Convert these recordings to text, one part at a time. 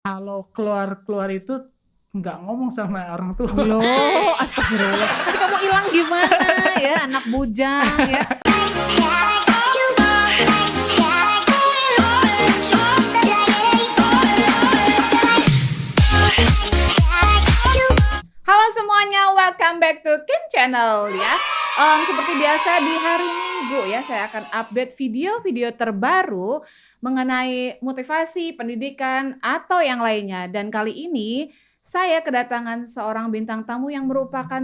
Kalau keluar-keluar itu nggak ngomong sama orang tua. Loh, astagfirullah. Tapi kamu hilang gimana ya, anak bujang ya. Halo semuanya, welcome back to Kim Channel ya. Seperti biasa di hari Minggu ya, saya akan update video-video terbaru mengenai motivasi, pendidikan, atau yang lainnya. Dan kali ini saya kedatangan seorang bintang tamu yang merupakan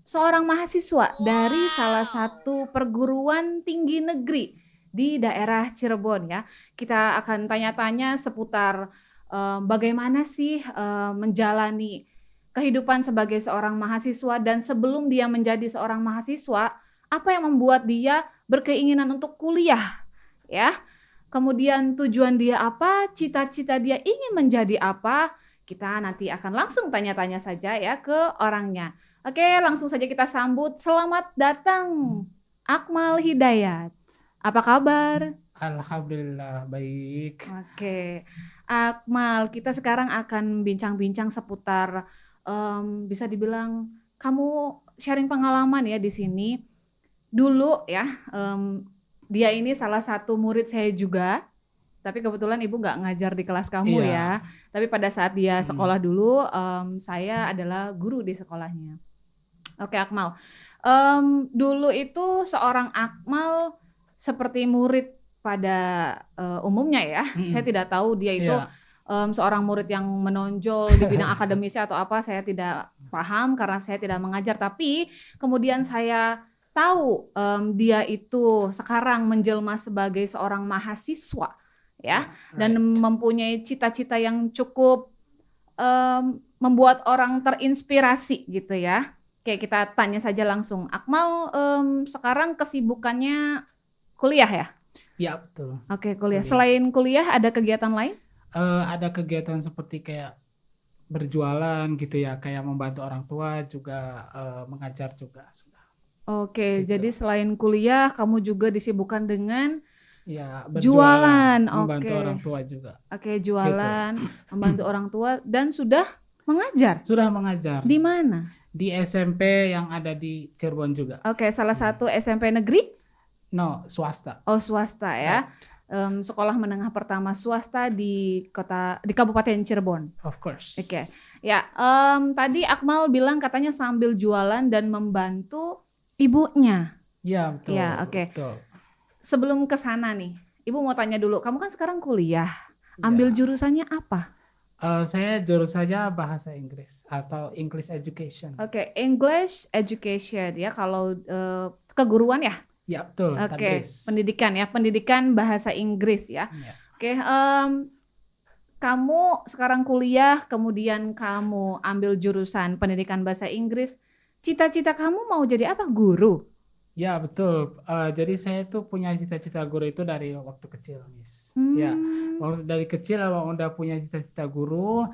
seorang mahasiswa dari salah satu perguruan tinggi negeri di daerah Cirebon ya. Kita akan tanya-tanya seputar bagaimana sih menjalani kehidupan sebagai seorang mahasiswa, dan sebelum dia menjadi seorang mahasiswa, apa yang membuat dia berkeinginan untuk kuliah ya. Kemudian tujuan dia apa, cita-cita dia ingin menjadi apa. Kita nanti akan langsung tanya-tanya saja ya ke orangnya. Oke, langsung saja kita sambut. Selamat datang Akmal Hidayat. Apa kabar? Alhamdulillah baik. Oke, Akmal, kita sekarang akan bincang-bincang seputar bisa dibilang kamu sharing pengalaman ya di sini. Dulu ya, dia ini salah satu murid saya juga, tapi kebetulan ibu nggak ngajar di kelas kamu Iya. ya. Tapi pada saat dia sekolah dulu, saya adalah guru di sekolahnya. Oke, Akmal. Dulu itu seorang Akmal seperti murid pada umumnya ya. Saya tidak tahu dia itu Iya. Seorang murid yang menonjol di bidang akademisnya atau apa, saya tidak paham karena saya tidak mengajar. Tapi kemudian saya tahu dia itu sekarang menjelma sebagai seorang mahasiswa ya, dan mempunyai cita-cita yang cukup membuat orang terinspirasi gitu ya. Oke, kita tanya saja langsung. Akmal sekarang kesibukannya kuliah ya? Ya betul. Oke, kuliah. Kuliah. Selain kuliah ada kegiatan lain? Ada kegiatan seperti kayak berjualan gitu ya, kayak membantu orang tua juga, mengajar juga sudah. Oke, Gitu. jadi selain kuliah kamu juga disibukkan dengan Ya jualan. berjualan, membantu Oke. orang tua juga. Oke, jualan, membantu orang tua, dan sudah mengajar. Sudah mengajar Di mana? di SMP yang ada di Cirebon juga. Oke, salah satu SMP negeri? No, swasta. Oh, swasta ya. Sekolah menengah pertama swasta di Kabupaten Cirebon. Of course. Oke. Ya, tadi Akmal bilang katanya sambil jualan dan membantu ibunya. Ya betul. Ya, oke. Betul. Sebelum ke sana nih, Ibu mau tanya dulu, kamu kan sekarang kuliah, ambil Ya. jurusannya apa? Saya jurusannya bahasa Inggris atau English Education. Oke, English Education ya, kalau keguruan ya? Ya betul. Oke, Tadris. pendidikan ya, pendidikan bahasa Inggris ya. Ya. Oke, kamu sekarang kuliah, kemudian kamu ambil jurusan pendidikan bahasa Inggris. Cita-cita kamu mau jadi apa? Guru? Ya betul. Jadi saya tuh punya cita-cita guru itu dari waktu kecil, Miss. Hmm. Ya, dari kecil abang udah punya cita-cita guru.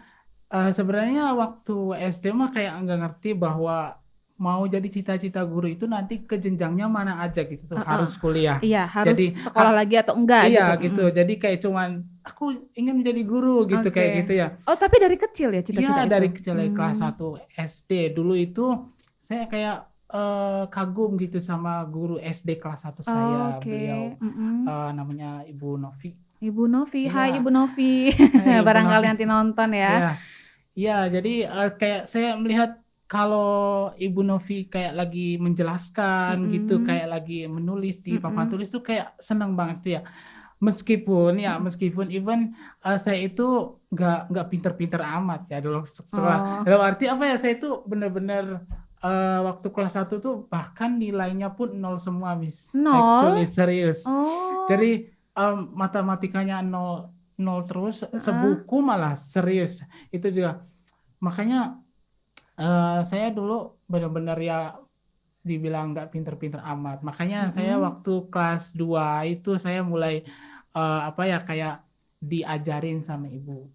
Sebenarnya waktu SD mah kayak nggak ngerti bahwa mau jadi cita-cita guru itu nanti ke jenjangnya mana aja gitu tuh, harus kuliah. Iya, harus Jadi sekolah lagi atau enggak iya gitu. gitu. Jadi kayak cuman aku ingin menjadi guru gitu, Oke. kayak gitu ya. Oh, tapi dari kecil ya cita-cita Iya, itu? dari kecil dari kelas 1 SD dulu itu saya kayak kagum gitu sama guru SD kelas 1 saya. Oke. Beliau namanya Ibu Novi. Ibu Novi, Iya. hai Ibu Novi. Ibu Barangkali Novi. nanti nonton ya. Iya. Iya, jadi kayak saya melihat kalau Ibu Novi kayak lagi menjelaskan gitu, kayak lagi menulis di papan tulis tuh kayak seneng banget tuh ya. Meskipun even saya itu nggak pinter-pinter amat ya dulu sekolah. Dalam arti apa ya, saya itu bener-bener waktu kelas 1 tuh bahkan nilainya pun 0 semua, Miss. Nol? Actually serius. Oh. Jadi matematikanya 0 terus, sebuku malah serius. Itu juga. Makanya saya dulu benar-benar ya dibilang nggak pinter-pinter amat. Makanya saya waktu kelas 2 itu saya mulai kayak diajarin sama ibu.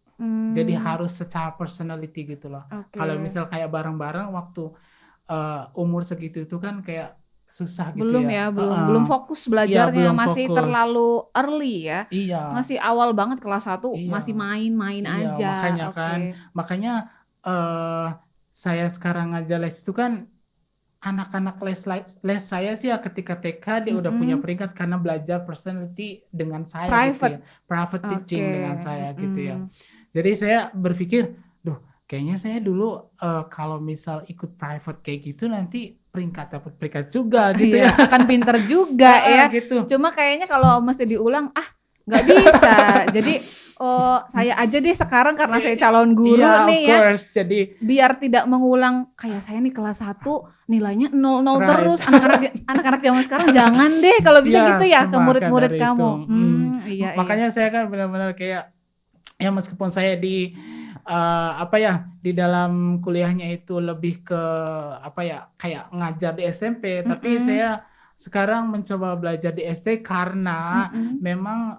Jadi harus secara personality gitu loh. Oke. Kalau misal kayak bareng-bareng waktu umur segitu itu kan kayak susah gitu Belum ya. ya, belum fokus Iya belajarnya, belum masih fokus. terlalu early ya. Iya, Masih awal banget kelas 1 iya, masih main-main iya. aja. Makanya kan, Oke. makanya eh saya sekarang ngajar les itu kan anak-anak les saya sih ya ketika TK dia udah punya Mm-mm. peringkat karena belajar personality dengan saya gitu ya, Private. private teaching Oke. dengan saya gitu ya. Mm-mm. Jadi saya berpikir, duh, kayaknya saya dulu kalau misal ikut private kayak gitu nanti dapat peringkat juga gitu Iya, ya. akan pinter juga ya. Gitu. Cuma kayaknya kalau mesti diulang, nggak bisa. Jadi, saya aja deh sekarang karena saya calon guru Iya, of nih ya. course. Jadi Biar tidak mengulang kayak saya nih kelas 1 nilainya 0 right. terus. Anak-anak zaman sekarang jangan deh kalau bisa Ya, gitu ya ke maka murid-murid dari kamu. itu. Iya. Makanya saya kan benar-benar kayak ya meskipun saya di di dalam kuliahnya itu lebih ke kayak ngajar di SMP, tapi saya sekarang mencoba belajar di SD karena memang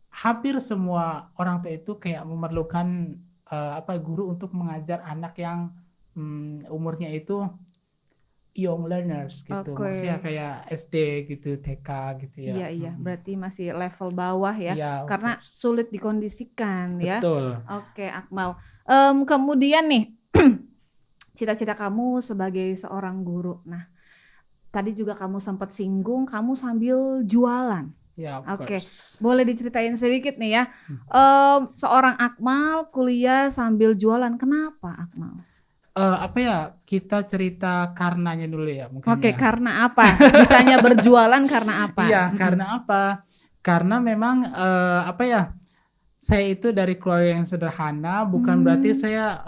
hampir semua orang tua itu kayak memerlukan guru untuk mengajar anak yang umurnya itu young learners gitu. Oke. Maksudnya kayak SD gitu, TK gitu ya. Iya. Berarti masih level bawah ya. Iya, of Karena course. sulit dikondisikan ya. Betul. Oke, Akmal. Kemudian nih, cita-cita kamu sebagai seorang guru. Nah, tadi juga kamu sempat singgung kamu sambil jualan. Ya, of Oke, course. boleh diceritain sedikit nih ya. Seorang Akmal kuliah sambil jualan. Kenapa Akmal? Kita cerita karenanya dulu ya mungkin. Oke, ya. karena apa? Bisanya berjualan karena apa? Iya, karena apa? Karena memang saya itu dari keluarga yang sederhana, bukan berarti saya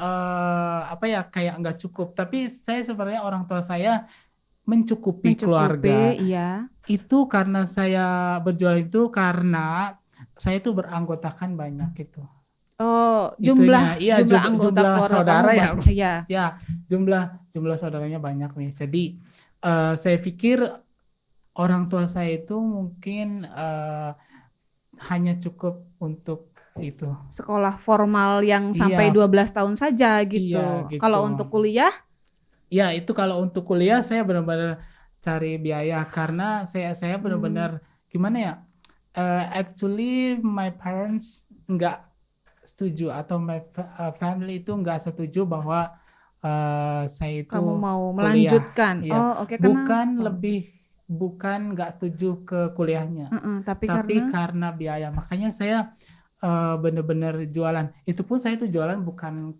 kayak nggak cukup, tapi saya sebenarnya orang tua saya mencukupi keluarga. Iya. Itu karena saya berjualan itu karena saya itu beranggotakan banyak gitu. Oh, jumlah anggota keluarga saudara kamu ya. Ya, jumlah saudaranya banyak nih. Jadi saya pikir orang tua saya itu mungkin hanya cukup untuk itu. Sekolah formal yang sampai 12 tahun saja gitu. Iya, gitu. Kalau untuk kuliah? Ya, itu kalau untuk kuliah saya benar-benar cari biaya karena saya benar-benar gimana ya? Actually my parents nggak setuju atau my family itu nggak setuju bahwa saya itu kamu mau kuliah. Melanjutkan. Iya. Oh, oke. Bukan nggak setuju ke kuliahnya, tapi karena biaya. Makanya saya benar-benar jualan. Itu pun saya tuh jualan bukan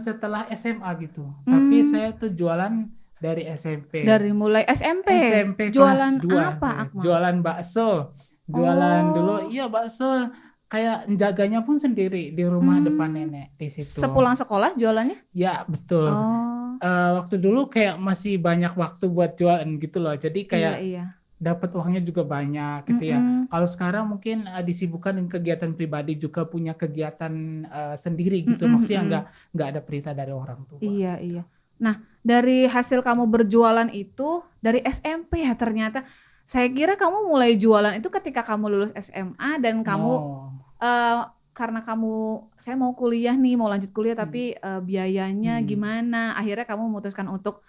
setelah SMA gitu, tapi saya tuh jualan dari SMP. Dari mulai SMP jualan kelas 2. Apa, Akmal? Jualan bakso. Jualan dulu, iya bakso kayak jaganya pun sendiri di rumah depan nenek di situ. Sepulang sekolah jualannya? Ya, betul. Waktu dulu kayak masih banyak waktu buat jualan gitu loh. Jadi kayak dapat uangnya juga banyak gitu ya. Kalau sekarang mungkin disibukkan dengan kegiatan pribadi, juga punya kegiatan sendiri gitu. Maksudnya nggak ada perintah dari orang tua. Iya. Nah, dari hasil kamu berjualan itu dari SMP ya ternyata. Saya kira kamu mulai jualan itu ketika kamu lulus SMA dan kamu karena saya mau kuliah nih, mau lanjut kuliah tapi biayanya gimana? Akhirnya kamu memutuskan untuk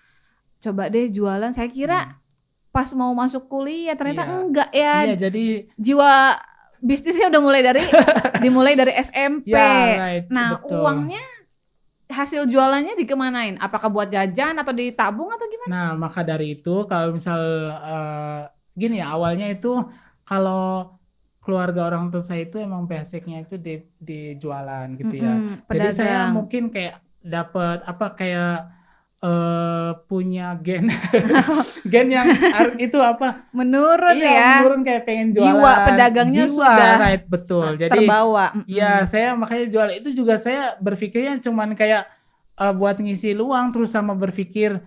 coba deh jualan. Saya kira pas mau masuk kuliah ternyata enggak ya. Iya, jadi jiwa bisnisnya udah dimulai dari SMP. Right, nah, betul. Uangnya hasil jualannya dikemanain? Apakah buat jajan atau ditabung atau gimana? Nah, maka dari itu kalau misal gini ya, awalnya itu kalau keluarga orang tua saya itu emang basicnya itu di jualan gitu ya. Jadi saya mungkin kayak dapat punya gen yang itu menurun kayak pengen jualan. Jiwa pedagangnya sudah right, betul. Jadi terbawa. Ya, saya makanya jual itu juga saya berpikirnya cuman kayak buat ngisi luang, terus sama berpikir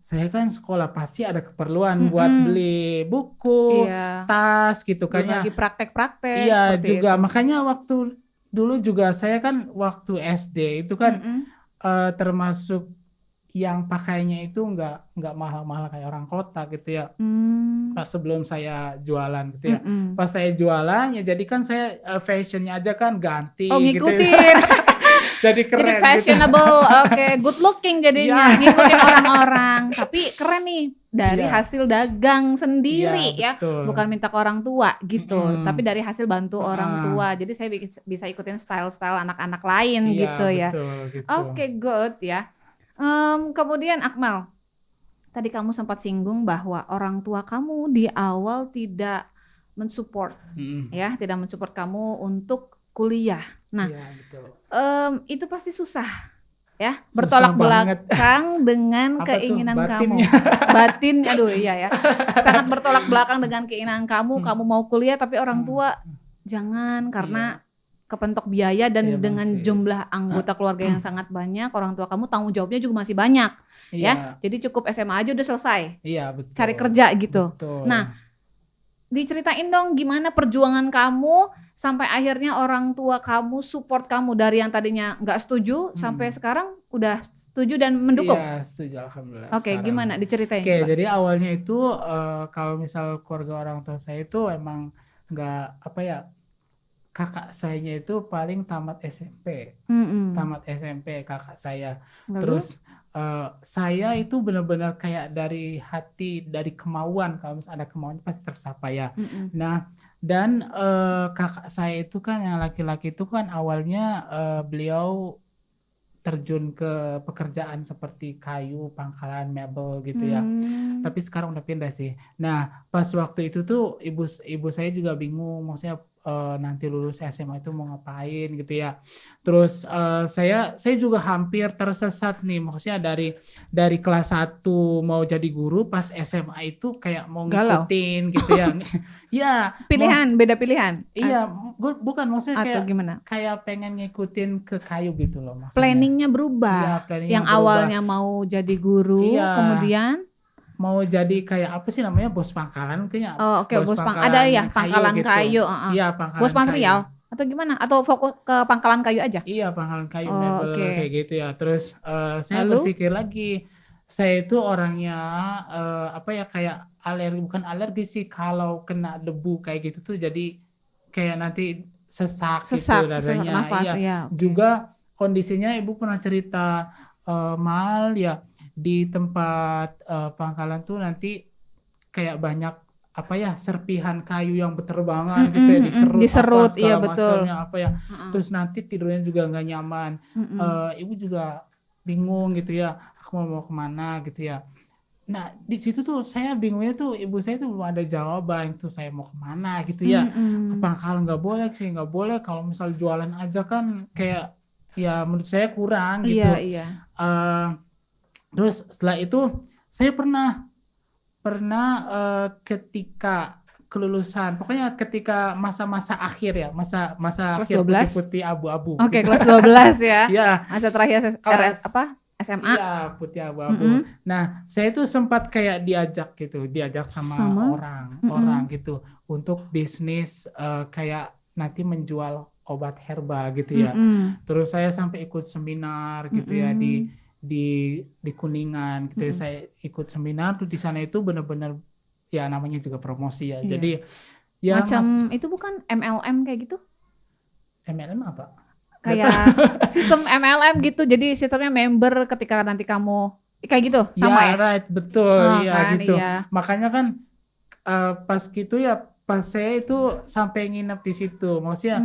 saya kan sekolah pasti ada keperluan buat beli buku, tas gitu kan ya. Lagi praktek-praktek. Iya juga itu. Makanya waktu dulu juga saya kan waktu SD itu kan termasuk yang pakainya itu nggak mahal-mahal kayak orang kota gitu ya. Pas sebelum saya jualan gitu ya. Pas saya jualan ya jadi kan saya fashionnya aja kan ganti. Oh, ngikutin. Gitu ya. Jadi keren Jadi gitu. fashionable, oke, good looking jadinya, ngikutin orang-orang. Tapi keren nih, dari Iya. hasil dagang sendiri Iya, ya, betul. bukan minta ke orang tua gitu, Mm-mm. tapi dari hasil bantu orang tua. Jadi saya bisa ikutin style-style anak-anak lain Iya, gitu ya. betul gitu. Oke, good ya. Kemudian Akmal, tadi kamu sempat singgung bahwa orang tua kamu di awal tidak mensupport Mm-mm. ya, tidak mensupport kamu untuk kuliah. Nah, Iya, betul. itu pasti susah ya, Susah bertolak banget. belakang dengan Apa tuh, keinginan kamu. batinnya? Batin, aduh iya ya, sangat bertolak belakang dengan keinginan kamu. Kamu mau kuliah tapi orang tua jangan, karena kepentok biaya dan Iya, Bang, dengan sih. jumlah anggota keluarga yang sangat banyak, orang tua kamu tanggung jawabnya juga masih banyak ya. Iya, Jadi cukup SMA aja udah selesai iya, betul. cari kerja gitu. Betul. Nah, diceritain dong gimana perjuangan kamu sampai akhirnya orang tua kamu support kamu dari yang tadinya nggak setuju sampai sekarang udah setuju dan mendukung. Iya, setuju, alhamdulillah. Oke, sekarang. gimana diceritain? Oke, coba. jadi awalnya itu kalau misal keluarga orang tua saya itu emang nggak apa ya, kakak sayanya itu paling tamat SMP. Tamat SMP kakak saya. Lalu? Terus saya itu benar-benar kayak dari hati, dari kemauan, kalau misalnya ada kemauan pasti tercapai ya. Nah, dan kakak saya itu kan yang laki-laki itu kan awalnya beliau terjun ke pekerjaan seperti kayu, pangkalan, mebel gitu ya. Tapi sekarang udah pindah sih. Nah, pas waktu itu tuh ibu saya juga bingung, maksudnya nanti lulus SMA itu mau ngapain gitu ya. Terus saya juga hampir tersesat nih, maksudnya dari kelas 1 mau jadi guru, pas SMA itu kayak mau Galau. ngikutin gitu ya. Ya, Pilihan, beda pilihan. iya, bukan maksudnya Atau kayak gimana? kayak pengen ngikutin ke kayu gitu loh maksudnya. Planningnya berubah. Iya, planningnya Yang berubah. awalnya mau jadi guru, Iya. kemudian Mau jadi kayak apa sih namanya, bos pangkalan kayaknya. oh, oke, bos ada ya pangkalan gitu. kayu. Iya, pangkalan Bos material kayu. atau gimana? Atau fokus ke pangkalan kayu aja? Iya, pangkalan kayu, Oh, mebel oke. kayak gitu ya. Terus saya Lalu? berpikir lagi, saya itu orangnya apa ya, kayak bukan alergi sih, kalau kena debu kayak gitu tuh jadi kayak nanti sesak gitu dadanya. nafas, Iya. ya. Oke. Juga kondisinya ibu pernah cerita Mal ya, di tempat pangkalan tuh nanti kayak banyak apa ya, serpihan kayu yang berterbangan gitu ya, diserut, apa, iya segala betul. macamnya apa ya. Terus nanti tidurnya juga nggak nyaman. Ibu juga bingung gitu ya, aku mau kemana gitu ya. Nah, di situ tuh saya bingungnya tuh, ibu saya tuh belum ada jawaban tuh saya mau kemana gitu ya. Ke pangkalan nggak boleh sih, nggak boleh. Kalau misal jualan aja kan kayak ya menurut saya kurang gitu. Iya. Terus setelah itu saya pernah ketika kelulusan, pokoknya ketika masa-masa akhir ya, masa Kelas akhir 12? putih-putih abu-abu. Oke, kelas 12 ya. Iya. Masa terakhir SMA. Iya, putih abu-abu. Nah, saya itu sempat kayak diajak sama orang gitu untuk bisnis kayak nanti menjual obat herbal gitu ya. Terus saya sampai ikut seminar gitu ya di Kuningan gitu. Saya ikut seminar tuh, di sana itu benar-benar ya namanya juga promosi ya. Iya. Jadi ya Macam itu bukan MLM kayak gitu? MLM apa? Kayak sistem MLM gitu. Jadi sistemnya member ketika nanti kamu kayak gitu, sama ya? Right, betul. Iya kan, gitu. iya. Makanya kan pas gitu ya, pas saya itu sampai nginep di situ. Maksudnya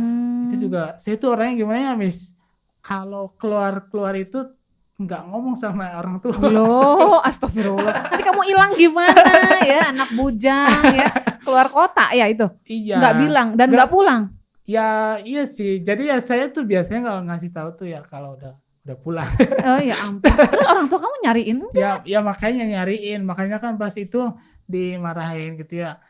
itu juga saya tuh orangnya gimana ya, Miss? Kalau keluar itu nggak ngomong sama orang tua. Loh, astagfirullah. Nanti kamu hilang gimana ya, anak bujang ya, keluar kota ya itu. Iya. Nggak bilang dan nggak pulang. Ya iya sih. Jadi ya saya tuh biasanya kalau ngasih tahu tuh ya kalau udah pulang. Oh ya ampun. Terus orang tua kamu nyariin enggak? Ya makanya nyariin. Makanya kan pas itu dimarahin gitu ya.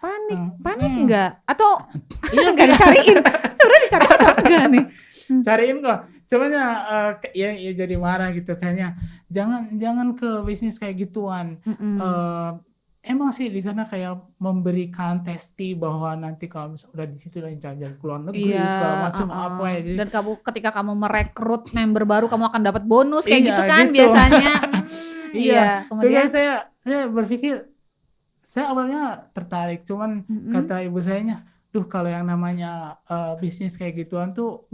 Panik enggak? Atau enggak dicariin? Sebenarnya dicariin atau enggak nih? Cariin kok. Cuman ya jadi marah gitu kayaknya. Jangan ke bisnis kayak gituan. Emang sih di sana kayak memberikan testi bahwa nanti kalau misalnya udah di situ jalan-jalan ke luar negeri segala macam apa ya. Jadi, dan ketika kamu merekrut member baru kamu akan dapat bonus kayak gitu kan gitu. biasanya. Iya. Kemudian saya berpikir, saya awalnya tertarik, cuman kata ibu sayanya, duh kalau yang namanya bisnis kayak gituan tuh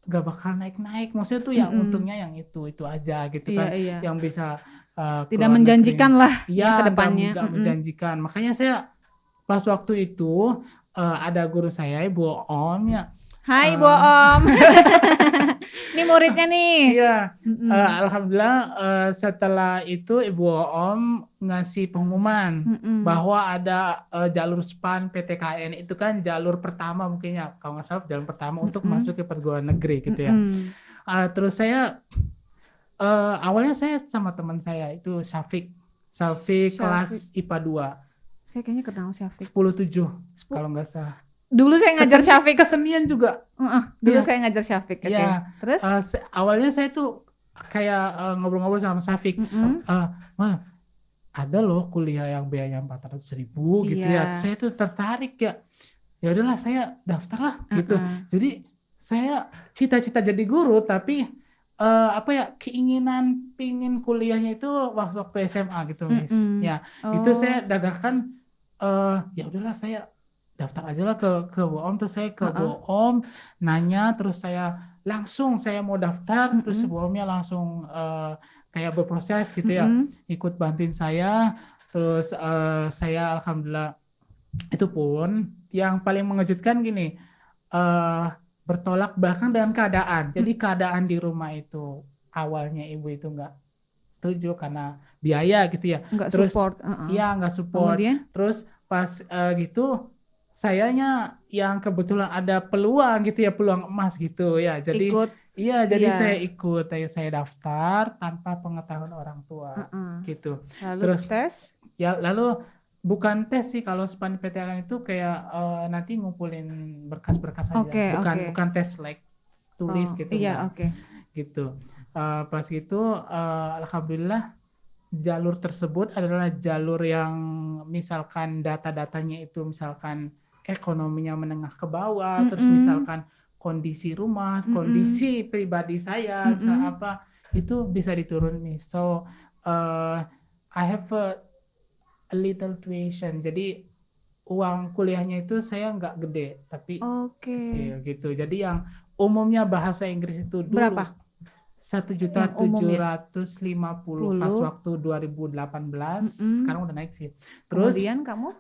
gak bakal naik-naik. Maksudnya tuh yang untungnya yang itu aja gitu Iya, kan, iya. yang bisa Tidak keluar menjanjikan negeri. lah Iya, ya ke depannya. nggak menjanjikan. Makanya saya pas waktu itu ada guru saya, Ibu Om ya. Hai Bu Om. Ini muridnya nih. Iya, alhamdulillah setelah itu Ibu Om ngasih pengumuman bahwa ada jalur SPAN PTKN, itu kan jalur pertama mungkin ya, kalau nggak salah jalur pertama untuk masuk ke perguruan negeri gitu ya. Terus saya awalnya saya sama teman saya itu Syafiq kelas IPA 2. Saya kayaknya kenal Syafiq. 10-7 kalau nggak salah. Dulu saya ngajar Syafiq. Kesenian juga. Dulu saya ngajar Syafiq. Iya. Terus? Awalnya saya tuh kayak ngobrol-ngobrol sama Syafiq. Mal, ada loh kuliah yang biaya 400.000 gitu ya. Saya tuh tertarik ya. Ya udahlah saya daftar lah gitu. Jadi saya cita-cita jadi guru, tapi keinginan pingin kuliahnya itu waktu SMA gitu, Miss. Ya, itu saya dadakan ya udahlah saya daftar aja lah ke Bu Om. Terus saya ke Bu Om nanya, terus saya mau daftar, terus Bu Omnya langsung kayak berproses gitu ya, ikut bantuin saya. Terus saya alhamdulillah, itu pun yang paling mengejutkan gini, bertolak belakang dengan keadaan. Jadi keadaan di rumah itu awalnya ibu itu nggak setuju karena biaya gitu ya. Nggak terus support. Iya, nggak support. Kemudian? Terus pas gitu sayanya yang kebetulan ada peluang gitu ya, peluang emas gitu ya. Jadi ikut. Iya, jadi saya ikut, saya daftar tanpa pengetahuan orang tua gitu. Lalu terus tes? Ya, lalu bukan tes sih, kalau SPAN PTKN itu kayak nanti ngumpulin berkas-berkas aja, bukan tes like tulis gitu. Iya, gitu. Pas itu alhamdulillah jalur tersebut adalah jalur yang misalkan data-datanya itu misalkan ekonominya menengah ke bawah, terus misalkan kondisi rumah, kondisi pribadi saya, misalnya apa, itu bisa diturunin. So I have a little tuition, jadi uang kuliahnya itu saya nggak gede, tapi kecil gitu. Jadi yang umumnya bahasa Inggris itu dulu berapa? 1.750.000 pas waktu 2018, sekarang udah naik sih. Terus kemudian kamu?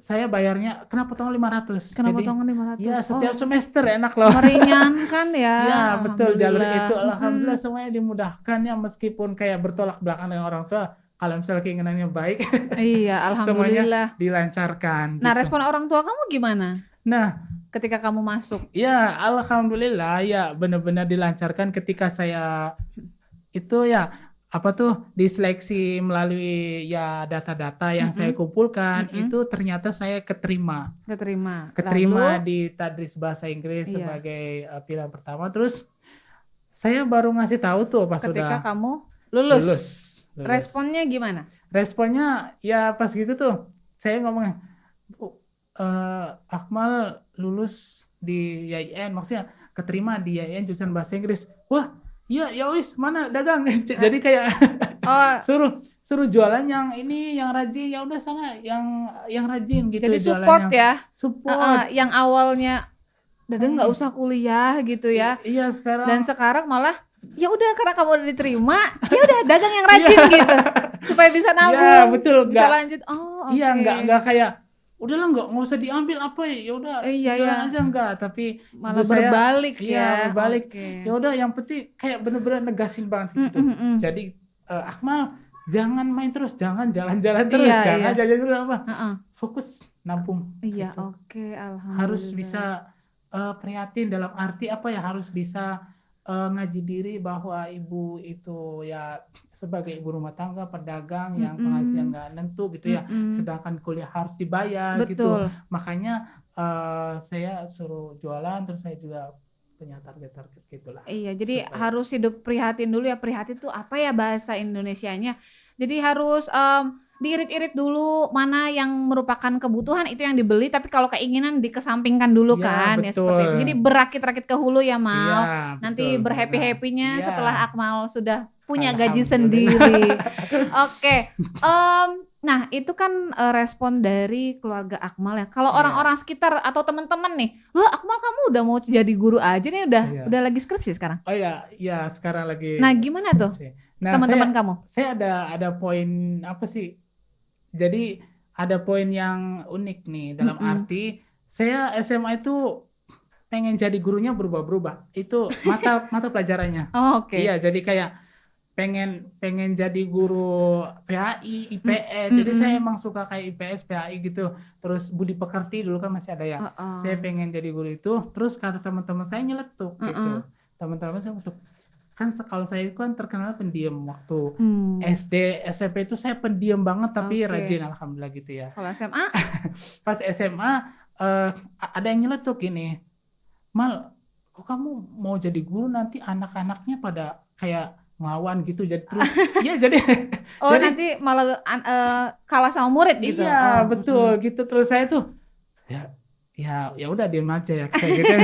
Saya bayarnya kena potongan 500. Kena potongan 500? Ya, setiap semester enak loh. Meringankan ya. Ya, betul, jalur itu alhamdulillah semuanya dimudahkan ya, meskipun kayak bertolak belakang dengan orang tua. Kalau misalnya keinginannya baik, iya, alhamdulillah semuanya dilancarkan. Nah, respon orang tua kamu gimana? Nah, ketika kamu masuk? Ya, alhamdulillah ya, benar-benar dilancarkan ketika saya itu ya diseleksi melalui ya data-data yang saya kumpulkan, itu ternyata saya keterima Lalu? di Tadris Bahasa Inggris sebagai pilihan pertama. Terus saya baru ngasih tahu tuh pas ketika sudah kamu lulus. Responnya gimana? Responnya ya pas gitu tuh saya ngomong, Akmal lulus di YIN, maksudnya keterima di YIN jurusan bahasa Inggris. Wah, iya ya wis, mana dagang. Jadi kayak suruh jualan yang ini, yang rajin, ya udah sana yang rajin gitu. Jadi support ya. Support. Yang awalnya dagang nggak usah kuliah gitu ya. Iya, sekarang. Dan sekarang malah ya udah, karena kamu udah diterima, ya udah dagang yang rajin gitu. Supaya bisa nabung. Iya, betul. Bisa lanjut. Iya, enggak kayak udahlah nggak usah diambil apa ya udah jualan aja, enggak, tapi malah berbalik berbalik. Ya udah, yang penting kayak bener-bener negasin banget gitu. Jadi Akmal jangan main terus, jangan jalan-jalan terus, jangan jalan terus apa. Fokus nabung. Iya, gitu. Alhamdulillah. Harus bisa prihatin dalam arti apa ya, harus bisa ngaji diri bahwa ibu itu ya sebagai ibu rumah tangga, pedagang yang penghasilan nggak nentu gitu ya, sedangkan kuliah harus dibayar. Betul. Gitu. Makanya saya suruh jualan, terus saya juga punya target-target gitulah. Iya, jadi harus hidup prihatin dulu ya. Prihatin tuh apa ya bahasa Indonesianya? Jadi harus diirit-irit dulu mana yang merupakan kebutuhan, itu yang dibeli, tapi kalau keinginan dikesampingkan dulu kan. Betul. Ya seperti itu. Jadi berakit-rakit ke hulu ya, Mal. Ya, nanti berhappy-happynya setelah Akmal sudah punya gaji sendiri. Oke. Nah, itu kan respon dari keluarga Akmal ya. Kalau Iya. orang-orang sekitar atau teman-teman nih, loh Akmal kamu udah mau jadi guru aja nih, Iya. udah lagi skripsi sekarang. Oh ya, ya sekarang lagi Nah, gimana tuh skripsi. Nah, teman-teman kamu? saya ada poin apa sih? Jadi ada poin yang unik nih dalam arti saya SMA itu pengen jadi gurunya berubah-berubah. Itu mata pelajarannya. Oh, oke. Iya, jadi kayak pengen jadi guru PAI, IPS. Jadi saya emang suka kayak IPS, PAI gitu. Terus budi pekerti dulu kan masih ada ya. Saya pengen jadi guru itu. Terus kata teman-teman saya nyeletuk gitu. Teman-teman saya untuk kan kalau saya itu kan terkenal pendiam waktu SD, SMP itu saya pendiam banget tapi rajin alhamdulillah gitu ya. Kalau SMA? Pas SMA ada yang nyeletuk gini. Mal, kok kamu mau jadi guru nanti anak-anaknya pada kayak ngelawan gitu jadi terus iya jadi Oh, jadi, nanti malah kalah sama murid gitu. iya betul gitu terus saya tuh ya udah diem aja ya kayak gitu.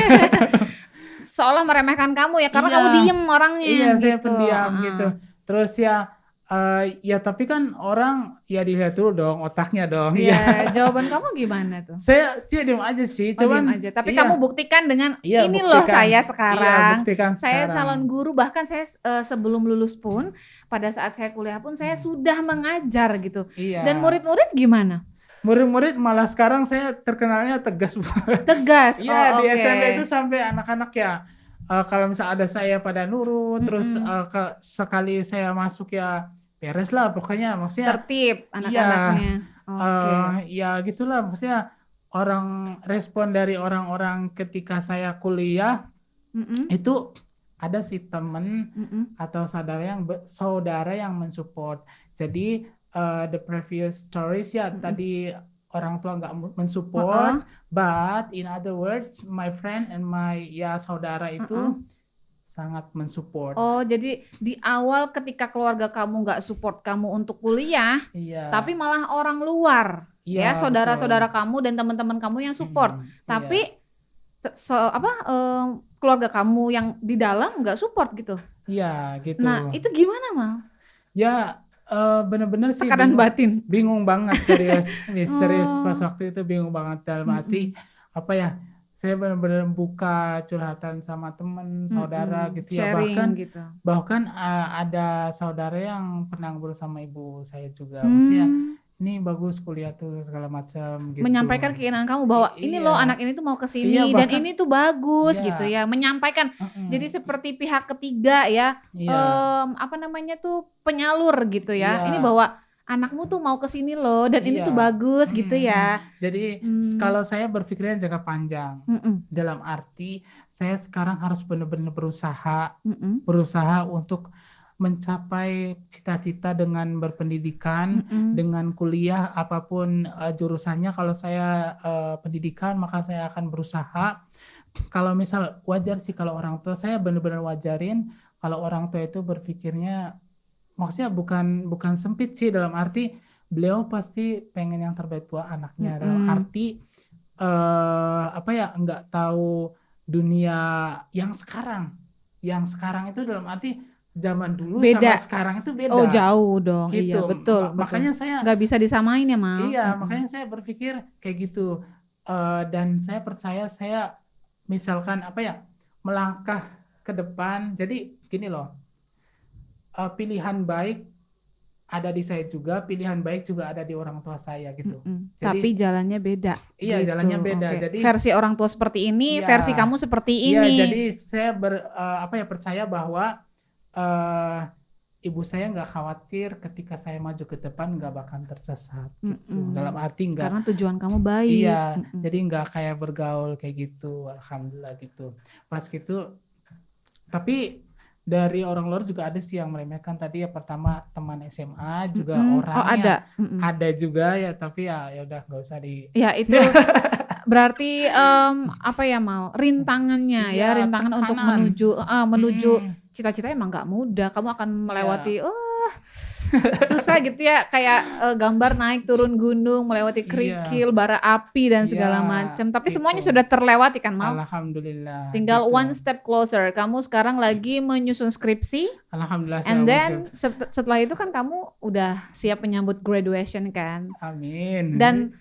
Seolah meremehkan kamu ya karena Iya. kamu diem orangnya Iya gitu. saya pendiam gitu terus ya tapi kan orang ya dilihat dulu dong otaknya dong. Iya, jawaban kamu gimana tuh? Saya sih diem aja sih cuman diem aja. Tapi iya, kamu buktikan dengan iya, ini buktikan. loh saya Iya, sekarang. buktikan Saya sekarang. calon guru, bahkan saya sebelum lulus pun pada saat saya kuliah pun saya sudah mengajar gitu. Iya. Dan murid-murid gimana? Murid-murid malah sekarang saya terkenalnya tegas. Tegas. Iya, di oke. SMP itu sampai anak-anak ya kalau misal ada saya pada nurut terus sekali saya masuk ya beres lah pokoknya maksudnya Tertib anak-anaknya. Oke. ya gitulah maksudnya respon dari orang-orang ketika saya kuliah itu ada sih temen atau saudara yang mensupport. Jadi the previous stories ya tadi orang tua nggak mensupport, but in other words my friend and my saudara itu sangat mensupport. Oh, jadi di awal ketika keluarga kamu nggak support kamu untuk kuliah, Iya. tapi malah orang luar, Iya, ya saudara-saudara kamu dan teman-teman kamu yang support. Tapi keluarga kamu yang di dalam nggak support gitu. Iya, gitu. Nah, itu gimana, Mal? Ya bener-bener sih Tekanan batin. bingung banget serius. Serius pas waktu itu bingung banget dalam hati apa ya? Saya benar-benar buka curhatan sama teman, saudara gitu ya. Bahkan ada saudara yang pernah ngobrol sama ibu saya juga. Maksudnya ini bagus kuliah tuh segala macam gitu. Menyampaikan keinginan kamu bahwa ini loh anak ini tuh mau kesini dan ini tuh bagus gitu ya. Menyampaikan. Jadi seperti pihak ketiga ya. Apa namanya tuh penyalur gitu ya. Ini bahwa anakmu tuh mau kesini loh dan ini tuh bagus gitu ya. Jadi kalau saya berpikirnya jangka panjang dalam arti saya sekarang harus benar-benar berusaha untuk mencapai cita-cita dengan berpendidikan, dengan kuliah apapun jurusannya. Kalau saya pendidikan maka saya akan berusaha. Kalau misal wajar sih kalau orang tua saya benar-benar wajarin kalau orang tua itu berpikirnya maksudnya bukan sempit sih dalam arti beliau pasti pengen yang terbaik buat anaknya dalam arti nggak tahu dunia yang sekarang itu dalam arti zaman dulu beda. Sama sekarang itu beda. Oh jauh dong gitu. Iya betul. Makanya saya nggak bisa disamain ya Mal. Iya makanya saya berpikir kayak gitu dan saya percaya saya misalkan melangkah ke depan jadi gini loh. Pilihan baik ada di saya juga, pilihan baik juga ada di orang tua saya gitu. Jadi, tapi jalannya beda. Iya, gitu. Jalannya beda. Okay. Jadi versi orang tua seperti ini, versi kamu seperti ini. Iya, jadi saya percaya bahwa ibu saya nggak khawatir ketika saya maju ke depan nggak bakal tersesat. Gitu. Dalam arti nggak. Karena tujuan kamu baik. Iya, jadi nggak kayak bergaul kayak gitu. Alhamdulillah gitu. Pas gitu, tapi dari orang luar juga ada sih yang meremehkan tadi ya pertama teman SMA juga orangnya ada juga ya tapi ya udah nggak usah ya itu berarti Mal rintangannya rintangan untuk menuju cita-cita emang nggak mudah kamu akan melewati susah gitu ya, kayak gambar naik turun gunung, melewati kerikil, bara api dan segala macam. Tapi semuanya gitu. sudah terlewati kan, Mal? Alhamdulillah. Tinggal gitu. one step closer. Kamu sekarang lagi menyusun skripsi. Alhamdulillah. And then setelah itu kan kamu udah siap menyambut graduation kan. Amin. Dan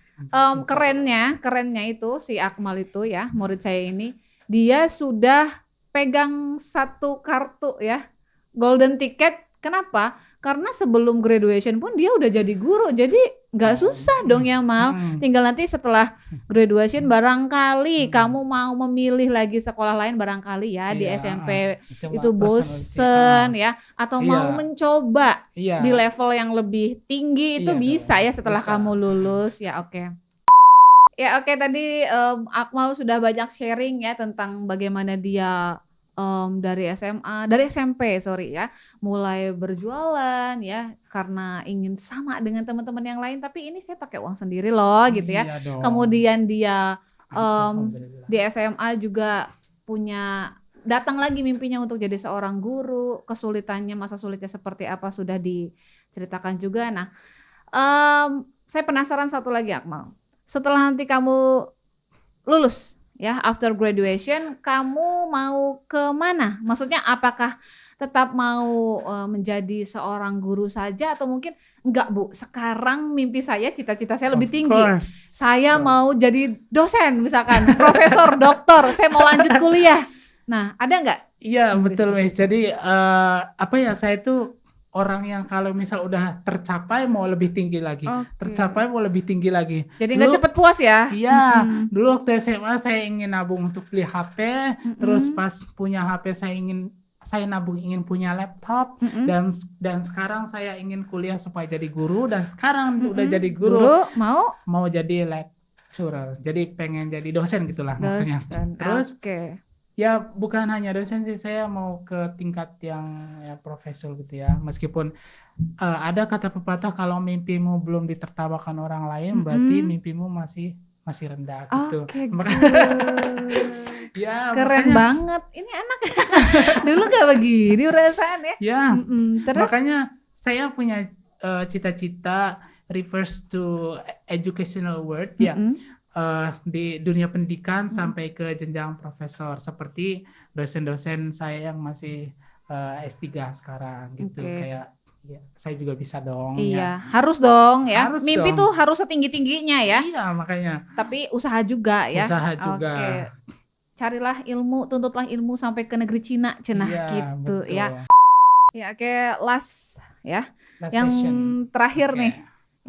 kerennya itu si Akmal itu ya, murid saya ini, dia sudah pegang satu kartu ya, golden ticket. Kenapa? Karena sebelum graduation pun dia udah jadi guru, jadi nggak susah dong ya Mal. Tinggal nanti setelah graduation barangkali kamu mau memilih lagi sekolah lain barangkali ya, di SMP itu bosen ya, atau mau mencoba di level yang lebih tinggi itu bisa ya setelah kamu lulus ya. Oke. Ya oke, tadi Akmal sudah banyak sharing ya tentang bagaimana dia dari SMP ya, mulai berjualan ya karena ingin sama dengan teman-teman yang lain, tapi ini saya pakai uang sendiri loh gitu ya. Kemudian dia di SMA juga datang lagi mimpinya untuk jadi seorang guru, kesulitannya, masa sulitnya seperti apa sudah diceritakan juga. Nah, saya penasaran satu lagi Akmal, setelah nanti kamu lulus ya, after graduation, kamu mau ke mana? Maksudnya apakah tetap mau menjadi seorang guru saja atau mungkin enggak Bu, sekarang mimpi saya, cita-cita saya lebih tinggi. Saya mau jadi dosen misalkan, profesor, doktor, saya mau lanjut kuliah. Nah, ada enggak? Iya, betul Miss. Jadi saya itu orang yang kalau misal udah tercapai mau lebih tinggi lagi, tercapai mau lebih tinggi lagi. Jadi nggak cepet puas ya? Iya, dulu waktu SMA saya ingin nabung untuk beli HP, terus pas punya HP saya nabung ingin punya laptop, dan sekarang saya ingin kuliah supaya jadi guru, dan sekarang udah jadi guru mau jadi lecturer, jadi pengen jadi dosen gitulah maksudnya. Terus ya bukan hanya dosen sih, saya mau ke tingkat yang ya profesor gitu ya. Meskipun ada kata pepatah kalau mimpimu belum ditertawakan orang lain, berarti mimpimu masih rendah gitu. Ya, keren banget. Ini anak dulu gak begini perasaan ya. Ya, terus makanya saya punya cita-cita refers to educational word ya. Di dunia pendidikan sampai ke jenjang profesor, seperti dosen-dosen saya yang masih S3 sekarang gitu. Kayak ya, saya juga bisa dong. Iya, harus dong ya. Mimpi tuh harus setinggi-tingginya ya. Iya, makanya. Tapi usaha juga ya. Usaha juga. Carilah ilmu, tuntutlah ilmu sampai ke negeri Cina cenah gitu betul. Ya. Ya, last ya. Last yang session. Terakhir nih.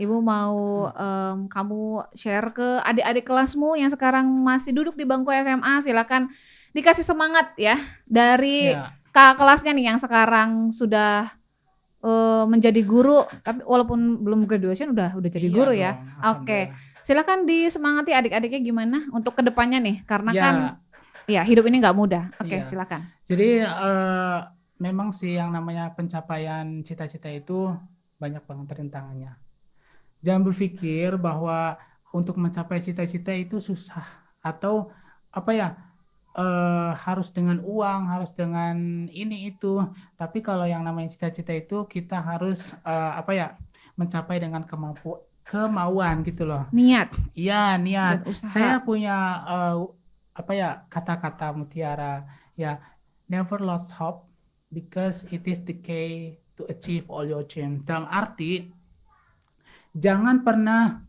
Ibu mau kamu share ke adik-adik kelasmu yang sekarang masih duduk di bangku SMA, silakan dikasih semangat ya dari kakak kelasnya nih yang sekarang sudah menjadi guru, tapi walaupun belum graduation udah jadi guru ya. Oke, silakan disemangati adik-adiknya gimana untuk kedepannya nih, karena kan ya hidup ini nggak mudah. Oke, silakan. Jadi memang sih yang namanya pencapaian cita-cita itu banyak banget rintangannya. Jangan berpikir bahwa untuk mencapai cita-cita itu susah atau harus dengan uang, harus dengan ini itu. Tapi kalau yang namanya cita-cita itu kita harus mencapai dengan kemauan gitu loh. Niat. Iya, niat. Saya punya kata-kata mutiara ya, never lost hope because it is the key to achieve all your dreams. Dalam arti jangan pernah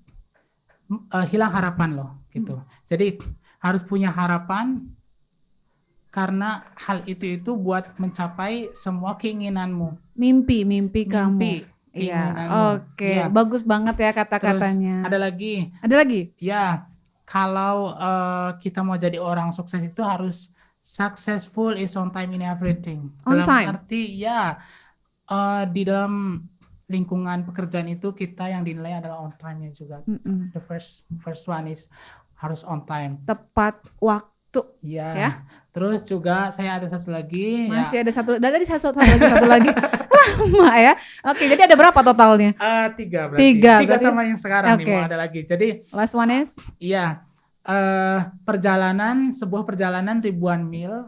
hilang harapan loh gitu. Jadi harus punya harapan karena hal itu buat mencapai semua keinginanmu. Mimpi kamu. Iya. Oke. Bagus banget ya kata-katanya. Terus ada lagi? Ya, kalau kita mau jadi orang sukses itu harus successful is on time in everything. Dalam arti ya di dalam lingkungan pekerjaan itu kita yang dinilai adalah on time-nya juga. The first one is harus on time. Tepat waktu. Ya. Terus juga saya ada satu lagi. Masih ada satu. Dan tadi satu lagi. Lama ya. Oke, jadi ada berapa totalnya? 3 berarti. 3 sama yang sekarang nih mau ada lagi. Jadi last one is? Iya. Sebuah perjalanan ribuan mil.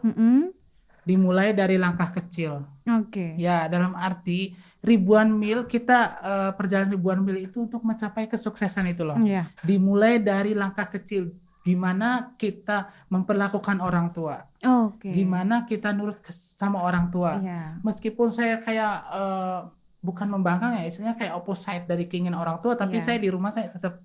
Dimulai dari langkah kecil. Oke. Ya, dalam arti ribuan mil, kita perjalanan ribuan mil itu untuk mencapai kesuksesan itu loh. Iya. Dimulai dari langkah kecil, gimana kita memperlakukan orang tua, Oke. gimana kita nurut sama orang tua. Iya. Meskipun saya kayak bukan membangkang ya, istilahnya kayak opposite dari keinginan orang tua, tapi Iya. saya di rumah saya tetap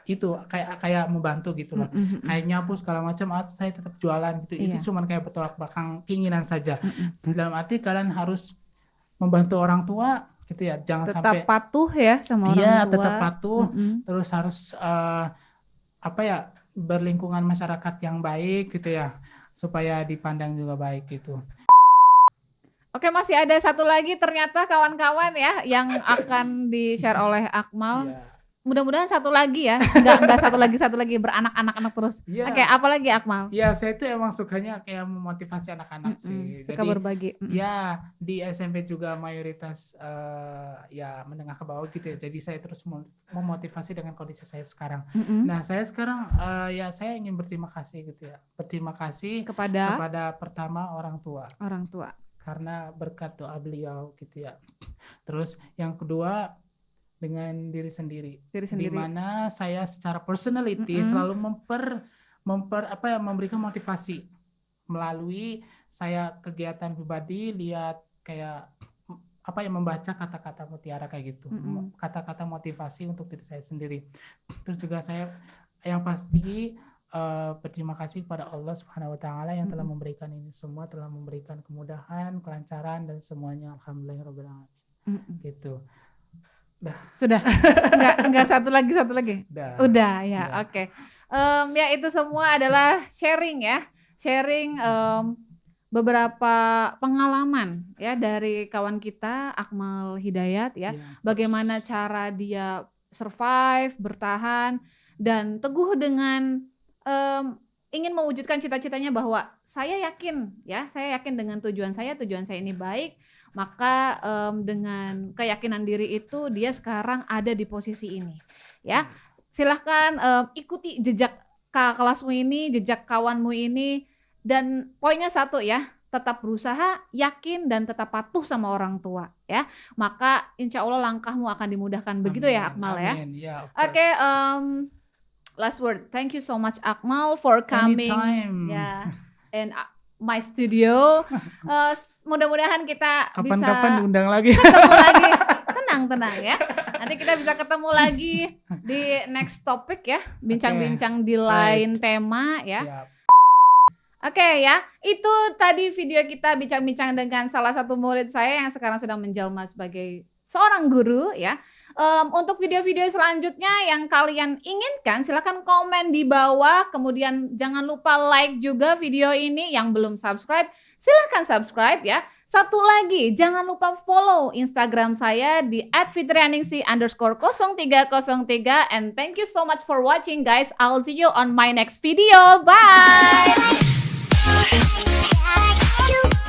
itu kayak membantu gitu loh. Kayak nyapu segala macam, saya tetap jualan gitu. Iya. Itu cuman kayak bertolak belakang keinginan saja. Dalam arti kalian harus membantu orang tua gitu ya, jangan Tetap sampai patuh ya sama orang tua. tetap patuh, Mm-mm. terus harus berlingkungan masyarakat yang baik gitu ya, supaya dipandang juga baik gitu. Oke, masih ada satu lagi ternyata kawan-kawan ya yang akan di-share oleh Akmal. Iya. Mudah-mudahan satu lagi ya, enggak satu lagi beranak-anak terus. Iya. Oke, apa lagi Akmal? Ya, saya itu emang sukanya kayak memotivasi anak-anak sih. Suka Jadi berbagi. ya di SMP juga mayoritas ya menengah ke bawah gitu ya. Jadi saya terus memotivasi dengan kondisi saya sekarang. Nah, saya sekarang ya saya ingin berterima kasih gitu ya. Berterima kasih kepada pertama orang tua. Orang tua. Karena berkat doa beliau gitu ya. Terus yang kedua dengan diri sendiri. Di mana saya secara personality selalu memberikan motivasi melalui saya kegiatan pribadi, lihat kayak membaca kata-kata mutiara kayak gitu. Kata-kata motivasi untuk diri saya sendiri. Terus juga saya yang pasti berterima kasih kepada Allah Subhanahu wa taala yang telah memberikan ini semua, telah memberikan kemudahan, kelancaran dan semuanya, alhamdulillahirabbil alamin. Gitu. Sudah. Enggak satu lagi. Udah ya. Oke. Ya itu semua adalah sharing ya. Sharing beberapa pengalaman ya dari kawan kita Akmal Hidayat ya. Bagaimana cara dia survive, bertahan dan teguh dengan ingin mewujudkan cita-citanya bahwa saya yakin dengan tujuan saya ini baik. Maka dengan keyakinan diri itu dia sekarang ada di posisi ini ya. Silahkan ikuti jejak kelasmu ini, jejak kawanmu ini, dan poinnya satu ya, tetap berusaha, yakin dan tetap patuh sama orang tua ya. Maka insya Allah langkahmu akan dimudahkan. Begitu ya Akmal ya. Oke, last word, thank you so much Akmal for coming and my studio. Mudah-mudahan kita kapan-kapan diundang lagi. Ketemu lagi. Tenang ya. Nanti kita bisa ketemu lagi di next topic ya. Bincang-bincang di lain tema ya. Siap. Oke ya. Itu tadi video kita bincang-bincang dengan salah satu murid saya yang sekarang sudah menjelma sebagai seorang guru ya. Untuk video-video selanjutnya yang kalian inginkan, silahkan komen di bawah. Kemudian jangan lupa like juga video ini. Yang belum subscribe, silahkan subscribe ya. Satu lagi, jangan lupa follow Instagram saya di @fitrianingsi_0303. And thank you so much for watching guys. I'll see you on my next video. Bye!